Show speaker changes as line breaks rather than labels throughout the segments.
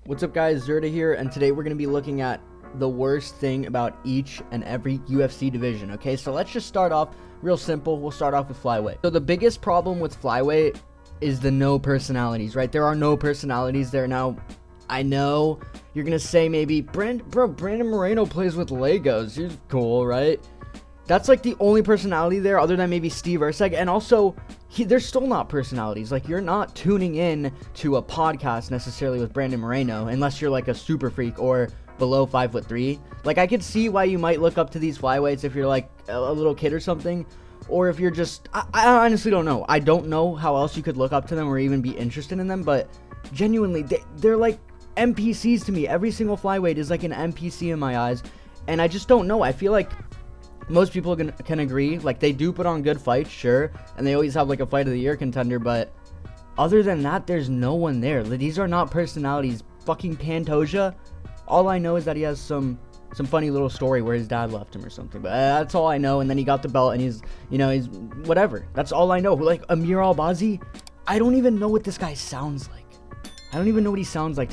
What's up guys, Zerda here, and today we're going to be looking at the worst thing about each and every UFC division, okay? So let's just start off real simple. We'll start off with Flyweight. So the biggest problem with Flyweight is the no personalities, right? There are no personalities there. Now, I know you're going to say maybe, Brandon Moreno plays with Legos. He's cool, right? That's like the only personality there other than maybe Steve Erceg. And also, they're still not personalities. Like, you're not tuning in to a podcast necessarily with Brandon Moreno unless you're like a super freak or below 5'3". Like, I could see why you might look up to these flyweights if you're like a little kid or something. Or if you're just, I honestly don't know. I don't know how else you could look up to them or even be interested in them. But genuinely, they're like NPCs to me. Every single flyweight is like an NPC in my eyes. And I just don't know. I feel like most people can agree, like, they do put on good fights, sure, and they always have like a fight of the year contender, but other than that, there's no one there. These are not personalities. Fucking Pantoja, all I know is that he has some funny little story where his dad left him or something, but that's all I know. And then he got the belt and he's whatever. That's all I know. Like Amir Albazi, I don't even know what this guy sounds like. I don't even know what he sounds like.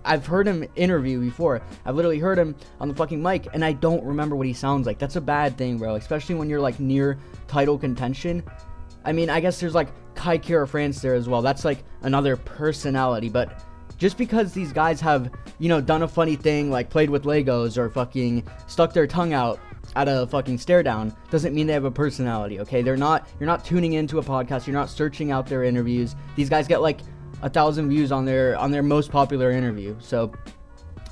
I've heard him interview before. I've literally heard him on the fucking mic, and I don't remember what he sounds like. That's a bad thing, bro. Especially when you're, like, near title contention. I mean, I guess there's, like, Kai Kara France there as well. That's, like, another personality. But just because these guys have, done a funny thing, like played with Legos or fucking stuck their tongue out at a fucking stare down, doesn't mean they have a personality, okay? You're not tuning into a podcast. You're not searching out their interviews. These guys get, like, 1,000 views on their most popular interview. So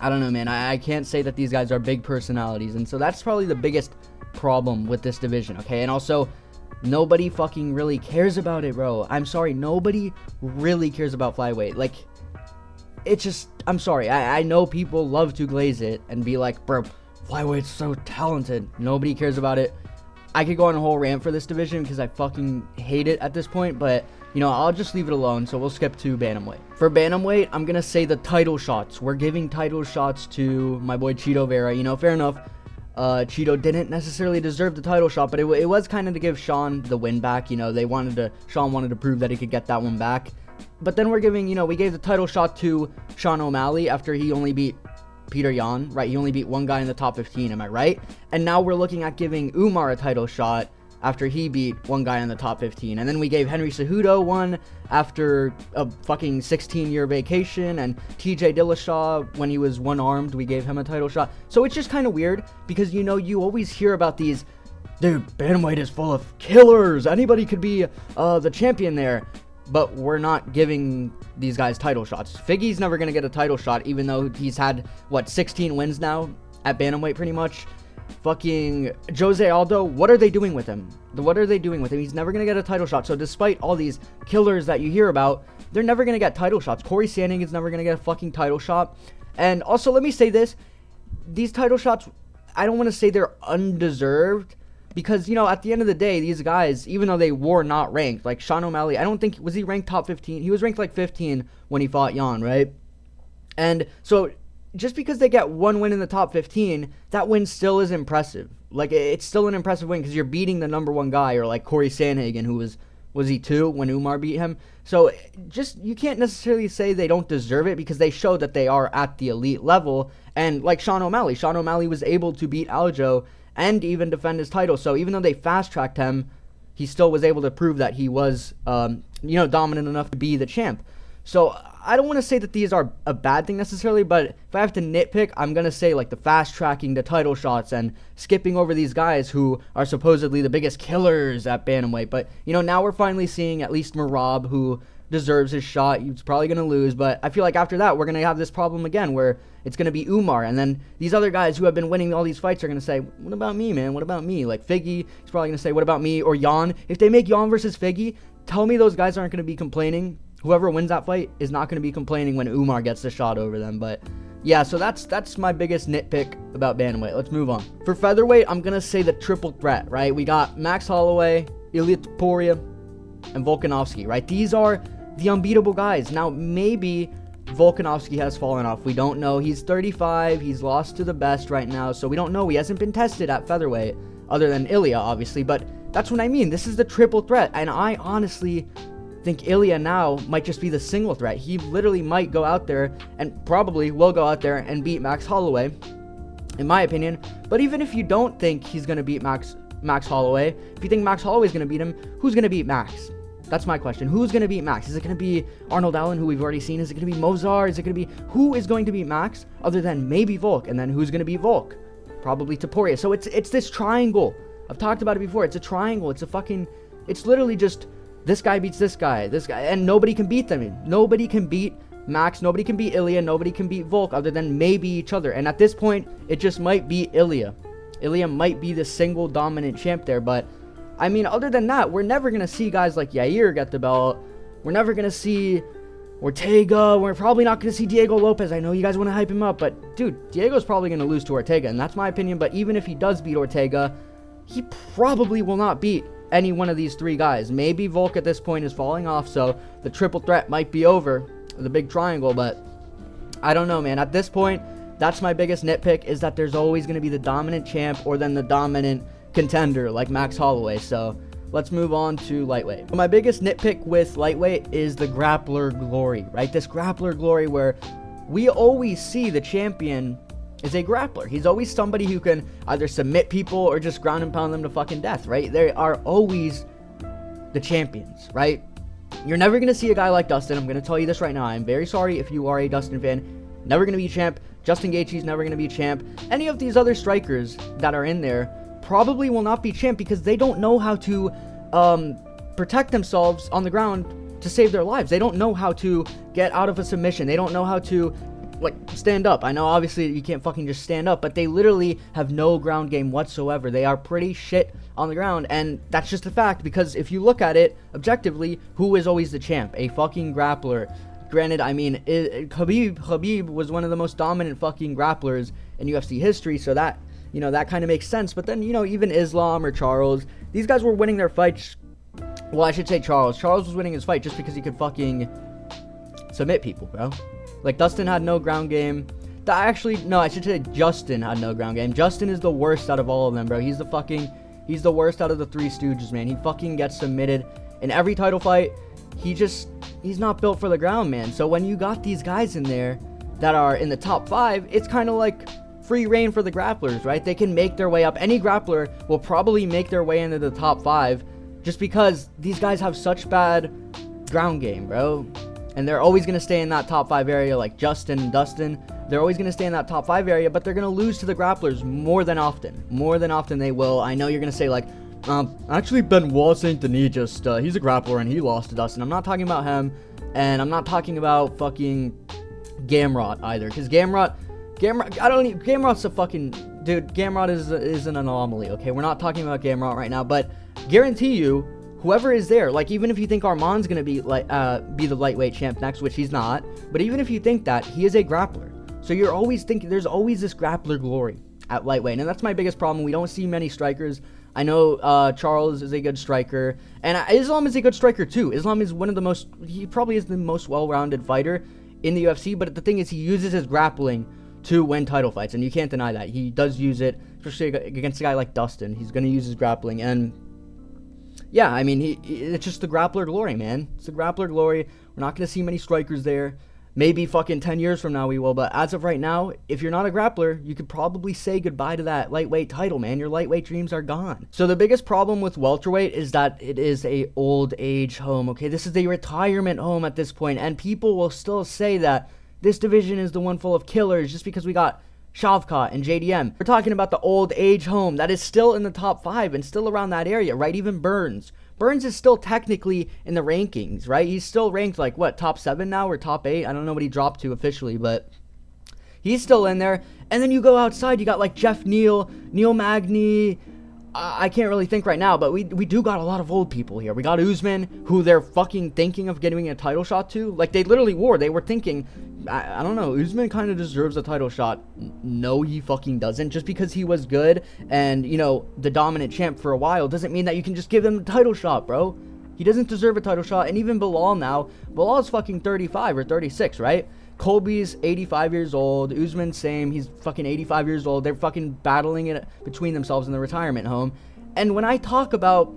I don't know, man. I can't say that these guys are big personalities, and so that's probably the biggest problem with this division, okay? And also, nobody fucking really cares about it, bro. I'm sorry, nobody really cares about Flyweight. Like, it's just, I'm sorry, I know people love to glaze it and be like, bro, Flyweight's so talented. Nobody cares about it. I could go on a whole rant for this division because I fucking hate it at this point, but I'll just leave it alone, so we'll skip to Bantamweight. For Bantamweight, I'm going to say the title shots. We're giving title shots to my boy Cheeto Vera. Fair enough. Cheeto didn't necessarily deserve the title shot, but it was kind of to give Sean the win back. Sean wanted to prove that he could get that one back. But then we're giving, we gave the title shot to Sean O'Malley after he only beat Peter Yan, right? He only beat one guy in the top 15, am I right? And now we're looking at giving Umar a title shot after he beat one guy in the top 15. And then we gave Henry Cejudo one after a fucking 16-year vacation, and TJ Dillashaw, when he was one-armed, we gave him a title shot. So it's just kind of weird because, you always hear about these, dude, Bantamweight is full of killers. Anybody could be the champion there. But we're not giving these guys title shots. Figgy's never going to get a title shot, even though he's had, 16 wins now at Bantamweight pretty much. Fucking Jose Aldo, what are they doing with him? He's never going to get a title shot. So despite all these killers that you hear about, they're never going to get title shots. Corey Sandhagen's never going to get a fucking title shot. And also, let me say this. These title shots, I don't want to say they're undeserved. Because, at the end of the day, these guys, even though they were not ranked, like Sean O'Malley, I don't think, was he ranked top 15? He was ranked like 15 when he fought Yan, right? And so, just because they get one win in the top 15, that win still is impressive. Like, it's still an impressive win because you're beating the number one guy, or like Corey Sandhagen, who was he 2 when Umar beat him? So, you can't necessarily say they don't deserve it because they show that they are at the elite level. And like Sean O'Malley was able to beat Aljo and even defend his title. So even though they fast-tracked him, he still was able to prove that he was, dominant enough to be the champ. So I don't want to say that these are a bad thing necessarily, but if I have to nitpick, I'm going to say, like, the fast-tracking the title shots and skipping over these guys who are supposedly the biggest killers at Bantamweight. But, now we're finally seeing at least Merab, who deserves his shot. He's probably going to lose, but I feel like after that, we're going to have this problem again where it's going to be Umar, and then these other guys who have been winning all these fights are going to say, what about me, man? What about me? Like Figgy, he's probably going to say, what about me? Or Yan. If they make Yan versus Figgy, tell me those guys aren't going to be complaining. Whoever wins that fight is not going to be complaining when Umar gets the shot over them. But yeah, so that's my biggest nitpick about Bantamweight. Let's move on. For Featherweight, I'm going to say the triple threat, right? We got Max Holloway, Ilia Topuria, and Volkanovski, right? These are the unbeatable guys. Now, maybe Volkanovski has fallen off. We don't know. He's 35. He's lost to the best right now, so we don't know. He hasn't been tested at Featherweight, other than Ilia, obviously. But that's what I mean. This is the triple threat, and I honestly think Ilya now might just be the single threat. He literally might go out there and probably will go out there and beat Max Holloway, in my opinion. But even if you don't think he's going to beat Max Holloway, if you think Max Holloway is going to beat him, who's going to beat Max? That's my question. Who's going to beat Max? Is it going to be Arnold Allen, who we've already seen? Is it going to be Mozart? Is it going to be... Who is going to beat Max other than maybe Volk? And then who's going to beat Volk? Probably Topuria. So it's this triangle. I've talked about it before. It's a triangle. It's literally just... This guy beats this guy, and nobody can beat them. Nobody can beat Max, nobody can beat Ilya, nobody can beat Volk other than maybe each other. And at this point, it just might be Ilya. Ilya might be the single dominant champ there, but I mean, other than that, we're never going to see guys like Yair get the belt. We're never going to see Ortega. We're probably not going to see Diego Lopez. I know you guys want to hype him up, but dude, Diego's probably going to lose to Ortega, and that's my opinion. But even if he does beat Ortega, he probably will not beat any one of these three guys. Maybe Volk at this point is falling off, so the triple threat might be over, the big triangle, but I don't know, man. At this point, that's my biggest nitpick, is that there's always going to be the dominant champ or then the dominant contender like Max Holloway. So let's move on to lightweight. My biggest nitpick with lightweight is the grappler glory, right? This grappler glory where we always see the champion is a grappler. He's always somebody who can either submit people or just ground and pound them to fucking death, right? They are always the champions, right? You're never going to see a guy like Dustin. I'm going to tell you this right now. I'm very sorry if you are a Dustin fan. Never going to be a champ. Justin Gaethje's never going to be a champ. Any of these other strikers that are in there probably will not be champ because they don't know how to protect themselves on the ground to save their lives. They don't know how to get out of a submission. They don't know how to stand up. I know obviously you can't fucking just stand up, but they literally have no ground game whatsoever. They are pretty shit on the ground, and that's just a fact, because if you look at it objectively, who is always the champ? A fucking grappler. Granted, I mean, Khabib was one of the most dominant fucking grapplers in UFC history, so that, you know, that kind of makes sense. But then, you know, even Islam or Charles, these guys were winning their fights. Well, I should say Charles. Charles was winning his fight just because he could fucking submit people, bro. Like, Dustin had no ground game. Actually, no, I should say Justin had no ground game. Justin is the worst out of all of them, bro. He's the worst out of the Three Stooges, man. He fucking gets submitted in every title fight. He's not built for the ground, man. So when you got these guys in there that are in the top 5, it's kind of like free reign for the grapplers, right? They can make their way up. Any grappler will probably make their way into the top 5 just because these guys have such bad ground game, bro. And they're always going to stay in that top 5 area, like Justin and Dustin. They're always going to stay in that top 5 area, but they're going to lose to the grapplers more than often. More than often they will. I know you're going to say, like, actually Benoit Saint Denis just, he's a grappler and he lost to Dustin. I'm not talking about him, and I'm not talking about fucking Gamrot either. Because Gamrot's a fucking, dude, Gamrot is an anomaly, okay? We're not talking about Gamrot right now, but guarantee you, whoever is there, like, even if you think Arman's gonna be the lightweight champ next, which he's not, but even if you think that, he is a grappler. So you're always thinking, there's always this grappler glory at lightweight, and that's my biggest problem. We don't see many strikers. I know Charles is a good striker, and Islam is a good striker too. Islam is he probably is the most well-rounded fighter in the UFC, but the thing is, he uses his grappling to win title fights, and you can't deny that. He does use it, especially against a guy like Dustin. He's gonna use his grappling, and yeah, I mean, it's just the grappler glory, man. It's the grappler glory. We're not going to see many strikers there. Maybe fucking 10 years from now we will, but as of right now, if you're not a grappler, you could probably say goodbye to that lightweight title, man. Your lightweight dreams are gone. So the biggest problem with welterweight is that it is a old age home, okay? This is a retirement home at this point, and people will still say that this division is the one full of killers just because we got Shavkat and JDM. We're talking about the old age home that is still in the top 5 and still around that area, right? Even Burns. Burns is still technically in the rankings, right? He's still ranked like, what, top 7 now or top 8? I don't know what he dropped to officially, but he's still in there. And then you go outside, you got like Jeff Neal, Neil Magny. I can't really think right now, but we do got a lot of old people here. We got Usman, who they're fucking thinking of getting a title shot to. Like, they literally were. They were thinking, I don't know, Usman kind of deserves a title shot. No, he fucking doesn't. Just because he was good and, you know, the dominant champ for a while doesn't mean that you can just give him a title shot, bro. He doesn't deserve a title shot. And even Bilal now, Bilal's fucking 35 or 36, right? Colby's 85 years old. Usman, same. He's fucking 85 years old. They're fucking battling it between themselves in the retirement home. And when I talk about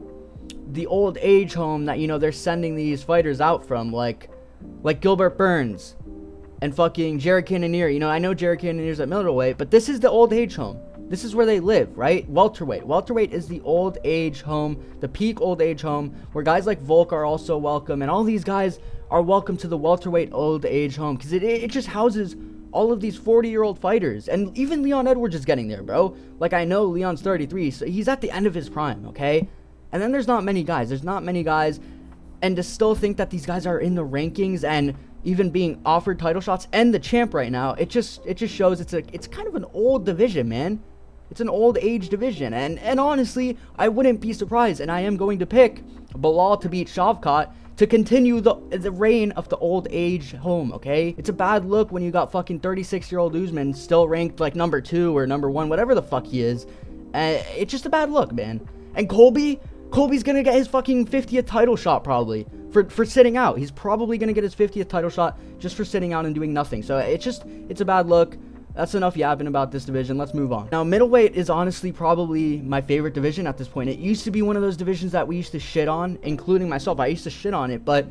the old age home that, you know, they're sending these fighters out from, like Gilbert Burns and fucking Jared Cannonier. You know, I know Jared Cannonier's at middleweight, but this is the old age home. This is where they live, right? Welterweight. Welterweight is the old age home, the peak old age home, where guys like Volk are also welcome, and all these guys are welcome to the welterweight old age home, because it just houses all of these 40-year-old fighters. And even Leon Edwards is getting there, bro. Like, I know Leon's 33, so he's at the end of his prime, okay? And then there's not many guys. And to still think that these guys are in the rankings and even being offered title shots and the champ right now, it just shows it's kind of an old division, man. It's an old age division, and honestly, I wouldn't be surprised, and I am going to pick Bilal to beat Shavkat to continue the reign of the old age home, okay? It's a bad look when you got fucking 36-year-old Usman still ranked like number 2 or number 1, whatever the fuck he is. It's just a bad look, man. And Colby's gonna get his fucking 50th title shot probably for sitting out. He's probably gonna get his 50th title shot just for sitting out and doing nothing. So it's a bad look. That's enough yapping about this division. Let's move on. Now, middleweight is honestly probably my favorite division at this point. It used to be one of those divisions that we used to shit on, including myself. I used to shit on it, but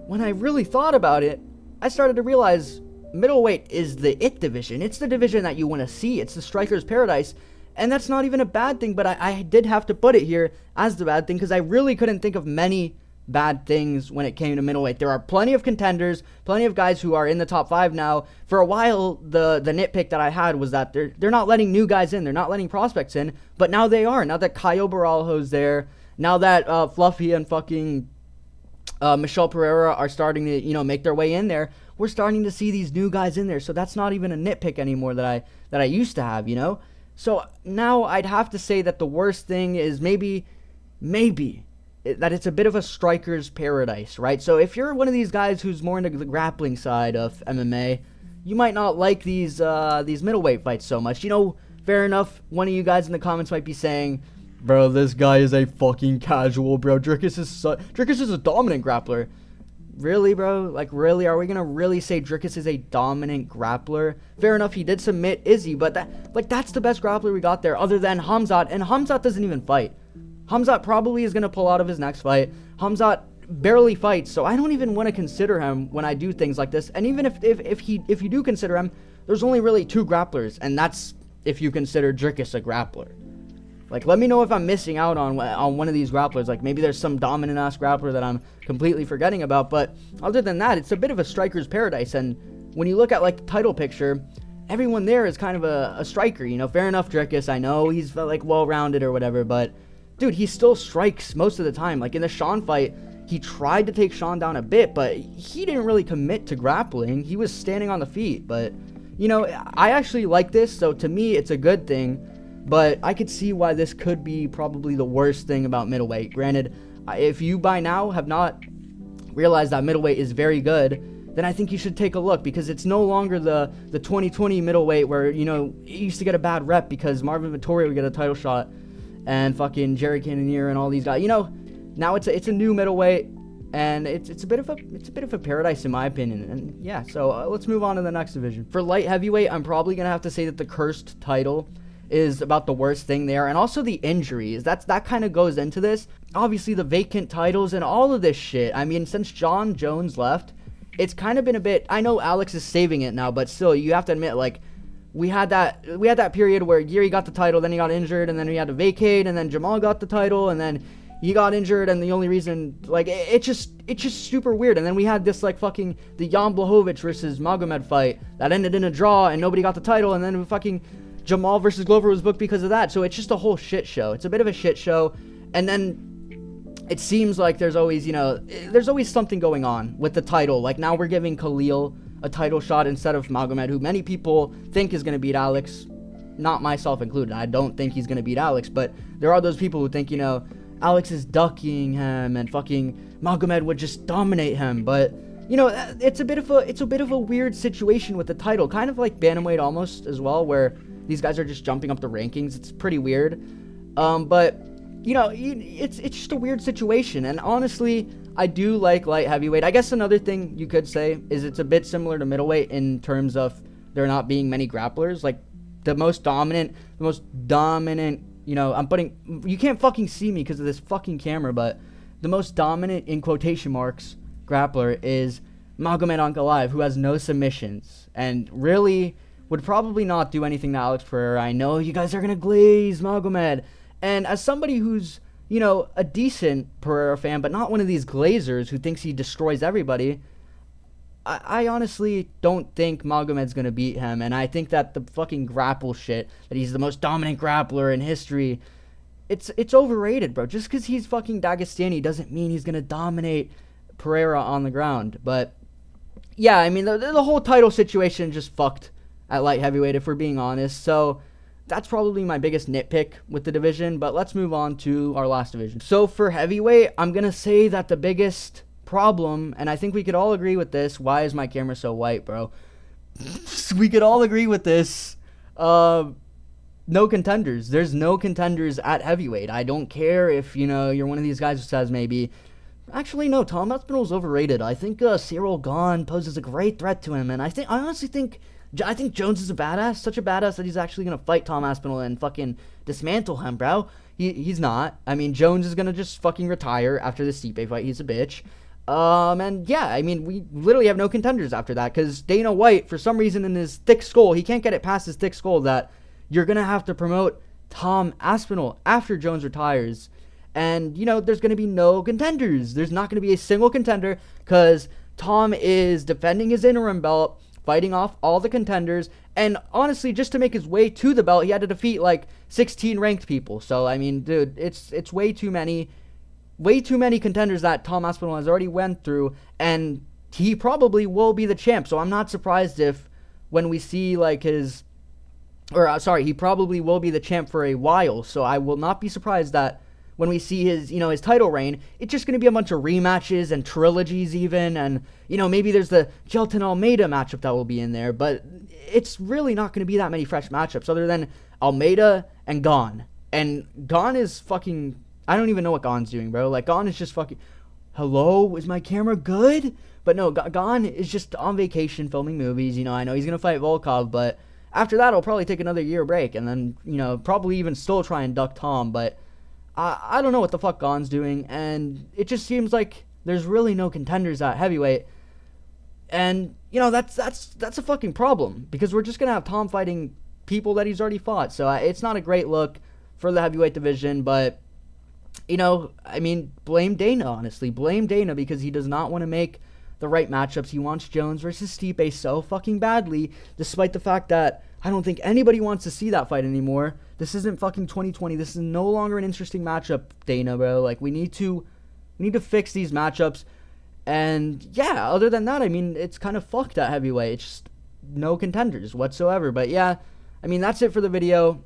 when I really thought about it, I started to realize middleweight is the it division. It's the division that you want to see. It's the striker's paradise, and that's not even a bad thing, but I did have to put it here as the bad thing because I really couldn't think of many bad things when it came to middleweight. There are plenty of contenders, plenty of guys who are in the top 5 now. For a while, the nitpick that I had was that they're not letting new guys in, they're not letting prospects in, but now they are. Now that Caio Borralho's there, now that Fluffy and fucking Michel Pereira are starting to, you know, make their way in there, we're starting to see these new guys in there. So that's not even a nitpick anymore that I used to have, you know. So now I'd have to say that the worst thing is maybe that it's a bit of a striker's paradise, right? So if you're one of these guys who's more into the grappling side of MMA, you might not like these middleweight fights so much. You know, fair enough, one of you guys in the comments might be saying, bro, this guy is a fucking casual, bro. Dricus is a dominant grappler. Really, bro? Like, really? Are we gonna really say Dricus is a dominant grappler? Fair enough, he did submit Izzy, but that's the best grappler we got there other than Hamzat, and Hamzat doesn't even fight. Hamzat probably is going to pull out of his next fight. Hamzat barely fights, so I don't even want to consider him when I do things like this. And even if you do consider him, there's only really 2 grapplers, and that's if you consider Dricus a grappler. Like, let me know if I'm missing out on one of these grapplers. Like, maybe there's some dominant-ass grappler that I'm completely forgetting about. But other than that, it's a bit of a striker's paradise. And when you look at, like, the title picture, everyone there is kind of a striker. You know, fair enough, Dricus. I know he's, like, well-rounded or whatever, but dude, he still strikes most of the time. Like, in the Sean fight, he tried to take Sean down a bit, but he didn't really commit to grappling. He was standing on the feet. But, you know, I actually like this, so to me, it's a good thing. But I could see why this could be probably the worst thing about middleweight. Granted, if you by now have not realized that middleweight is very good, then I think you should take a look, because it's no longer the 2020 middleweight where, you know, it used to get a bad rep because Marvin Vettori would get a title shot and fucking Jared Cannonier and all these guys. You know, now it's a new middleweight, and it's a bit of a paradise in my opinion. And yeah, so let's move on to the next division. For light heavyweight, I'm probably gonna have to say that the cursed title is about the worst thing there, and also the injuries. That kind of goes into this. Obviously, the vacant titles and all of this shit. I mean, since John Jones left, it's kind of been a bit. I know Alex is saving it now, but still, you have to admit, like, we had that period where Geary got the title, then he got injured, and then we had to vacate, and then Jamal got the title, and then he got injured, and the only reason, like, it's just super weird. And then we had this, like, fucking the Jan Blachowicz versus Magomed fight that ended in a draw, and nobody got the title, and then fucking Jamal versus Glover was booked because of that. So it's just a whole shit show. It's a bit of a shit show, and then it seems like there's always, you know, there's always something going on with the title. Like, now we're giving Khalil a title shot instead of Magomed, who many people think is going to beat Alex, not myself included. I don't think he's going to beat Alex, but there are those people who think, you know, Alex is ducking him and fucking Magomed would just dominate him. But, you know, it's a bit of a weird situation with the title, kind of like Bantamweight almost as well, where these guys are just jumping up the rankings. It's pretty weird. But, you know, it's just a weird situation. And honestly, I do like light heavyweight. I guess another thing you could say is it's a bit similar to middleweight in terms of there not being many grapplers. Like, the most dominant you can't fucking see me because of this fucking camera, but the most dominant, in quotation marks, grappler is Magomed Ankalaev, who has no submissions and really would probably not do anything to Alex Pereira. I know you guys are going to glaze Magomed. And as somebody who's, a decent Pereira fan, but not one of these glazers who thinks he destroys everybody, I honestly don't think Magomed's going to beat him. And I think that the fucking grapple shit, that he's the most dominant grappler in history, it's overrated, bro. Just because he's fucking Dagestani doesn't mean he's going to dominate Pereira on the ground. But, yeah, I mean, the whole title situation just fucked at light heavyweight, if we're being honest. So that's probably my biggest nitpick with the division, but let's move on to our last division. So for heavyweight, I'm going to say that the biggest problem, and I think we could all agree with this. Why is my camera so white, bro? We could all agree with this. No contenders. There's no contenders at heavyweight. I don't care if, you're one of these guys who says maybe, actually, no, Tom Aspinall's overrated. I think Cyril Gane poses a great threat to him, and I honestly think Jones is a badass, such a badass that he's actually going to fight Tom Aspinall and fucking dismantle him, bro. He's not. I mean, Jones is going to just fucking retire after the Stipe fight. He's a bitch. And yeah, I mean, we literally have no contenders after that because Dana White, for some reason in his thick skull, he can't get it past his thick skull that you're going to have to promote Tom Aspinall after Jones retires. And, there's going to be no contenders. There's not going to be a single contender because Tom is defending his interim belt, fighting off all the contenders, and honestly, just to make his way to the belt, he had to defeat like 16 ranked people. So I mean, dude, it's way too many contenders that Tom Aspinall has already went through, and he probably will be the champ. So I'm not surprised if when we see like he probably will be the champ for a while. So I will not be surprised that when we see his, his title reign, it's just going to be a bunch of rematches and trilogies even. And, maybe there's the Gelton Almeida matchup that will be in there. But it's really not going to be that many fresh matchups other than Almeida and Gane. And Gane is fucking, I don't even know what Gane's doing, bro. Like, Gane is just fucking, hello, is my camera good? But no, Gane is just on vacation filming movies. I know he's going to fight Volkov, but after that, he'll probably take another year break. And then, probably even still try and duck Tom. But I don't know what the fuck Gane's doing, and it just seems like there's really no contenders at heavyweight, and that's a fucking problem because we're just gonna have Tom fighting people that he's already fought. So it's not a great look for the heavyweight division, but I mean, blame Dana, honestly, blame Dana because he does not want to make the right matchups. He wants Jones versus Stipe so fucking badly, despite the fact that I don't think anybody wants to see that fight anymore. This isn't fucking 2020. This is no longer an interesting matchup, Dana, bro. Like, we need to fix these matchups. And yeah, other than that, I mean, it's kind of fucked at heavyweight. It's just no contenders whatsoever. But yeah, I mean, that's it for the video.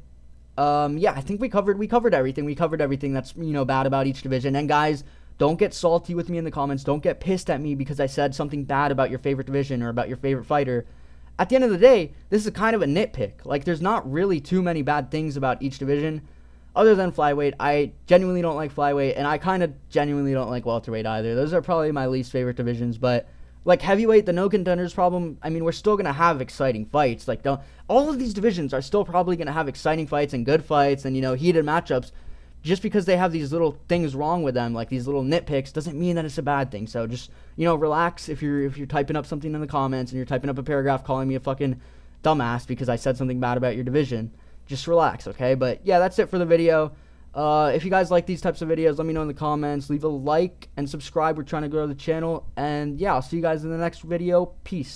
Yeah, I think we covered everything. We covered everything that's, bad about each division. And guys, don't get salty with me in the comments. Don't get pissed at me because I said something bad about your favorite division or about your favorite fighter. At the end of the day, this is kind of a nitpick. Like, there's not really too many bad things about each division other than Flyweight. I genuinely don't like Flyweight, and I kind of genuinely don't like Welterweight either. Those are probably my least favorite divisions, but like Heavyweight, the no contenders problem, I mean, we're still going to have exciting fights. Like, all of these divisions are still probably going to have exciting fights and good fights and, heated matchups. Just because they have these little things wrong with them, like these little nitpicks, doesn't mean that it's a bad thing. So just, relax if you're typing up something in the comments and you're typing up a paragraph calling me a fucking dumbass because I said something bad about your division. Just relax, okay? But yeah, that's it for the video. If you guys like these types of videos, let me know in the comments. Leave a like and subscribe. We're trying to grow the channel. And yeah, I'll see you guys in the next video. Peace.